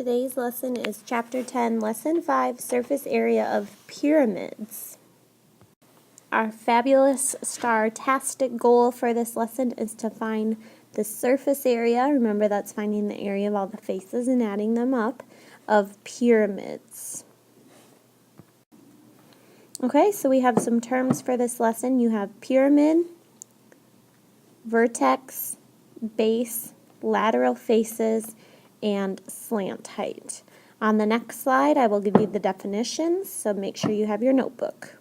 Today's lesson is Chapter 10, Lesson 5, Surface Area of Pyramids. Our fabulous star-tastic goal for this lesson is to find the surface area, remember that's finding the area of all the faces and adding them up, of pyramids. Okay, so we have some terms for this lesson. You have pyramid, vertex, base, lateral faces, and slant height. On the next slide, I will give you the definitions, so make sure you have your notebook.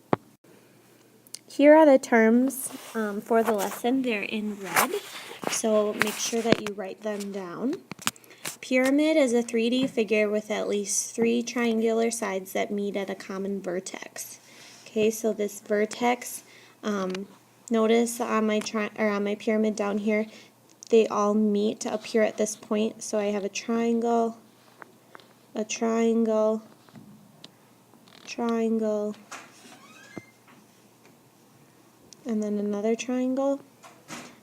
Here are the terms for the lesson. They're in red, so make sure that you write them down. Pyramid is a 3D figure with at least 3 triangular sides that meet at a common vertex. Okay, so this vertex, notice on my pyramid down here, they all meet up here at this point. So I have a triangle, triangle, and then another triangle.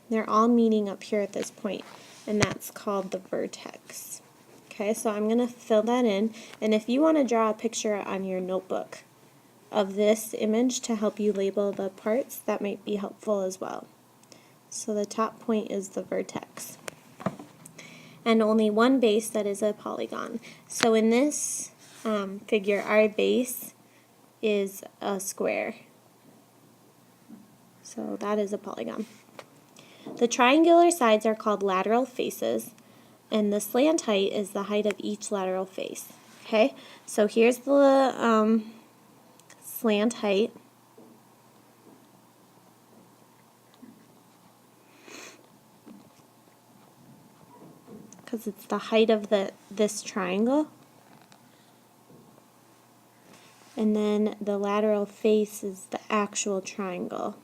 They're all meeting up here at this point, and that's called the vertex. Okay, so I'm going to fill that in, and if you want to draw a picture on your notebook of this image to help you label the parts, that might be helpful as well. So the top point is the vertex. And only one base that is a polygon. So in this figure, our base is a square. So that is a polygon. The triangular sides are called lateral faces, and the slant height is the height of each lateral face. Okay, so here's the slant height. Because it's the height of this triangle. And then the lateral face is the actual triangle.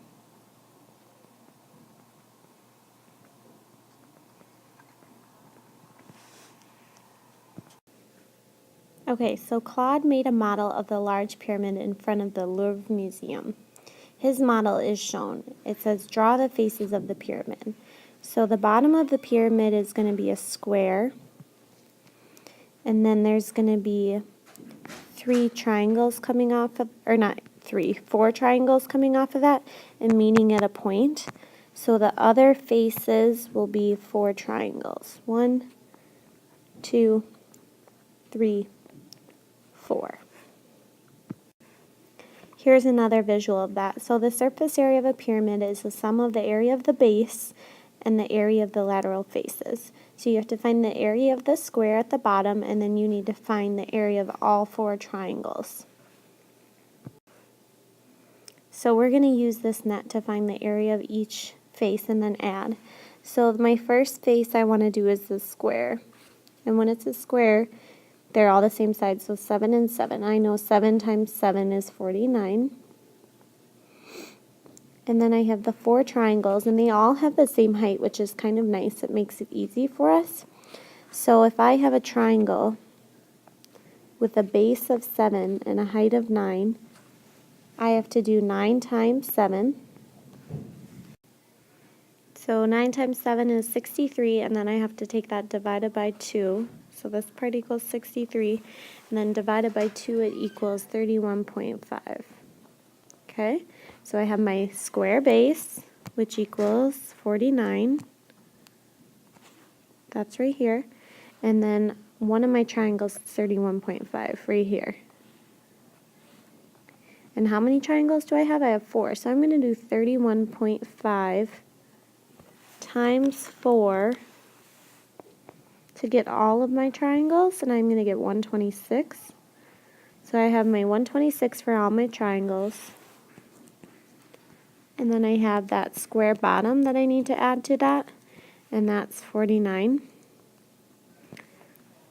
Okay, so Claude made a model of the large pyramid in front of the Louvre Museum. His model is shown. It says, draw the faces of the pyramid. So the bottom of the pyramid is going to be a square, and then there's going to be 4 triangles coming off of, four triangles coming off of that and meeting at a point. So the other faces will be 4 triangles. 1, 2, 3, 4. Here's another visual of that. So the surface area of a pyramid is the sum of the area of the base and the area of the lateral faces. So you have to find the area of the square at the bottom, and then you need to find the area of all 4 triangles. So we're going to use this net to find the area of each face and then add. So my first face I want to do is the square. And when it's a square, they're all the same size, so 7 and 7. I know 7 times 7 is 49. And then I have the 4 triangles, and they all have the same height, which is kind of nice. It makes it easy for us. So if I have a triangle with a base of 7 and a height of 9, I have to do 9 times 7. So 9 times 7 is 63, and then I have to take that divided by 2. So this part equals 63, and then divided by 2, it equals 31.5. Okay, so I have my square base, which equals 49. That's right here. And then one of my triangles is 31.5 right here. And how many triangles do I have? I have 4. So I'm going to do 31.5 times 4 to get all of my triangles, and I'm going to get 126. So I have my 126 for all my triangles. And then I have that square bottom that I need to add to that, and that's 49.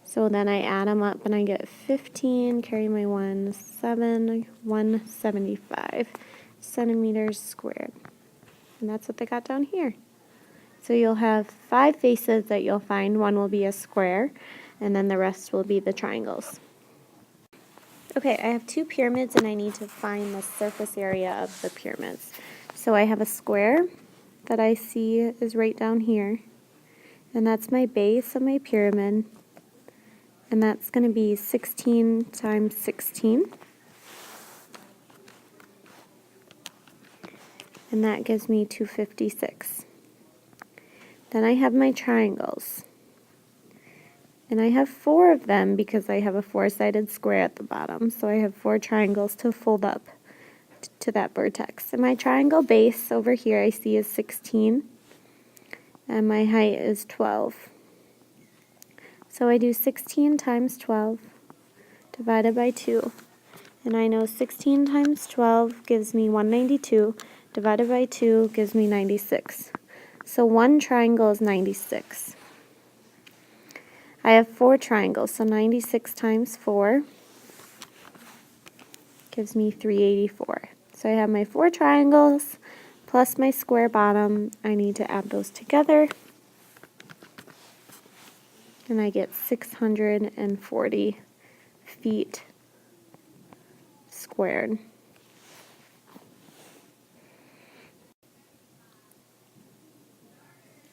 So then I add them up, and I get 15, carry my 175 centimeters squared. And that's what they got down here. So you'll have 5 faces that you'll find. One will be a square, and then the rest will be the triangles. Okay, I have 2 pyramids, and I need to find the surface area of the pyramids. So I have a square that I see is right down here, and that's my base of my pyramid. and that's going to be 16 times 16. And that gives me 256. Then I have my triangles. And I have 4 of them because I have a 4-sided square at the bottom. So I have 4 triangles to fold up to that vertex. And my triangle base over here I see is 16. And my height is 12. So I do 16 times 12 divided by 2. And I know 16 times 12 gives me 192. Divided by 2 gives me 96. So one triangle is 96. I have 4 triangles, so 96 times 4 gives me 384. So I have my 4 triangles plus my square bottom. I need to add those together. And I get 640 feet squared.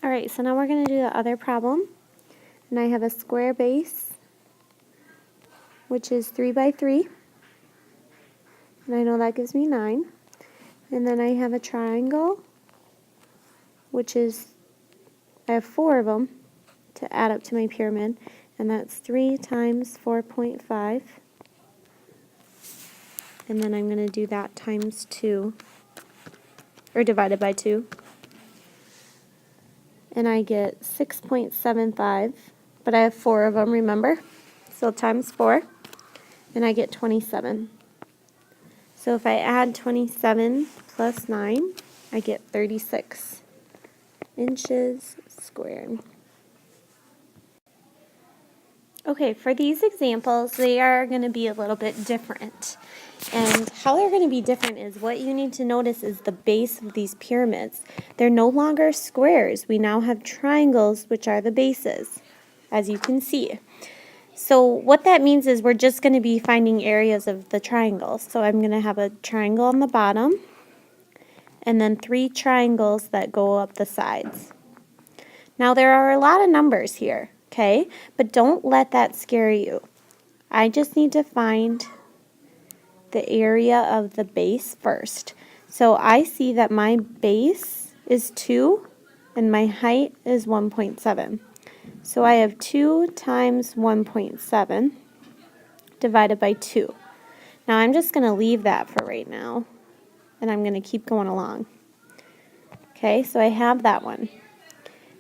Alright, so now we're going to do the other problem. And I have a square base, which is 3 by 3. And I know that gives me 9. And then I have a triangle, which is, I have 4 of them to add up to my pyramid. And that's 3 times 4.5. And then I'm going to do that times 2, or divided by 2. And I get 6.75, but I have 4 of them, remember? So times 4, and I get 27. So if I add 27 plus 9, I get 36 inches squared. Okay, for these examples, they are going to be a little bit different. And how they're going to be different is what you need to notice is the base of these pyramids. They're no longer squares. We now have triangles, which are the bases, as you can see. So what that means is we're just going to be finding areas of the triangles. So I'm going to have a triangle on the bottom, and then 3 triangles that go up the sides. Now there are a lot of numbers here, okay? But don't let that scare you. I just need to find the area of the base first. So I see that my base is 2 and my height is 1.7. So I have 2 times 1.7 divided by 2. Now I'm just going to leave that for right now, and I'm going to keep going along. Okay, so I have that one.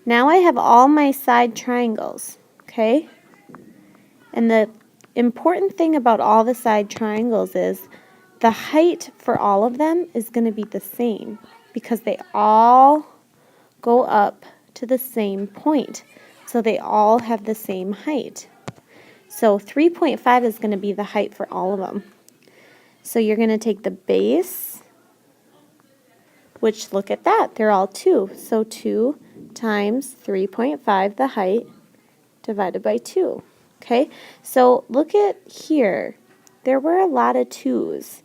Now I have all my side triangles, okay? And the important thing about all the side triangles is the height for all of them is going to be the same because they all go up to the same point. So they all have the same height. So 3.5 is going to be the height for all of them. So you're going to take the base, which look at that, they're all 2. So 2 times 3.5, the height, divided by 2. Okay, so look at here. There were a lot of 2's.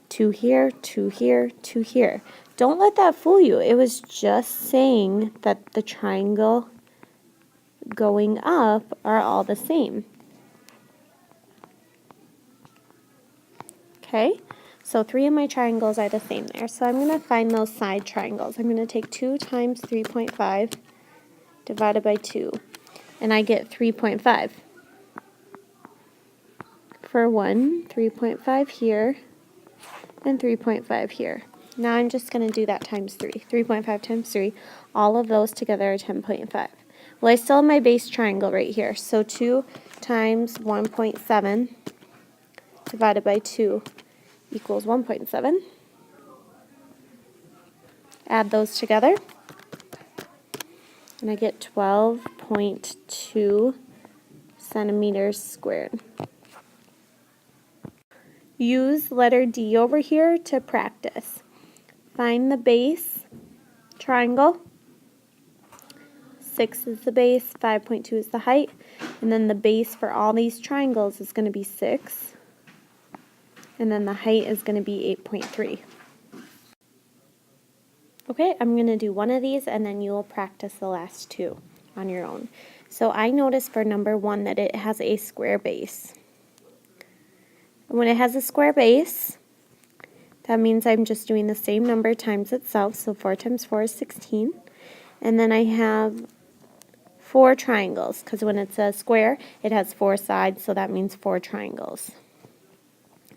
2 here, 2 here, 2 here. Don't let that fool you. It was just saying that the triangle going up are all the same. Okay, so 3 of my triangles are the same there. So I'm going to find those side triangles. I'm going to take 2 times 3.5 divided by 2, and I get 3.5. For 1, 3.5 here, and 3.5 here. Now I'm just going to do that times 3. 3.5 times 3. All of those together are 10.5. Well, I still have my base triangle right here. So 2 times 1.7 divided by 2 equals 1.7. Add those together, and I get 12.2 centimeters squared. Use letter D over here to practice. Find the base triangle. 6 is the base, 5.2 is the height, and then the base for all these triangles is going to be 6, and then the height is going to be 8.3. Okay, I'm going to do one of these, and then you will practice the last 2 on your own. So I noticed for number 1 that it has a square base. And when it has a square base, that means I'm just doing the same number times itself. So 4 times 4 is 16. And then I have 4 triangles, because when it's a square, it has 4 sides, so that means 4 triangles.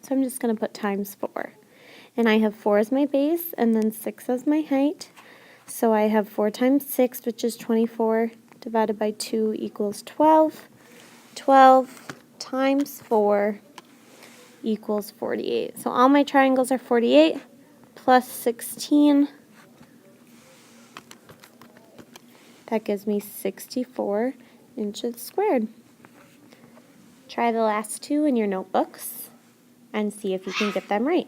So I'm just going to put times 4. And I have 4 as my base, and then 6 as my height. So I have 4 times 6, which is 24, divided by 2 equals 12. 12 times 4 equals 48. So all my triangles are 48 plus 16. That gives me 64 inches squared. Try the last 2 in your notebooks and see if you can get them right.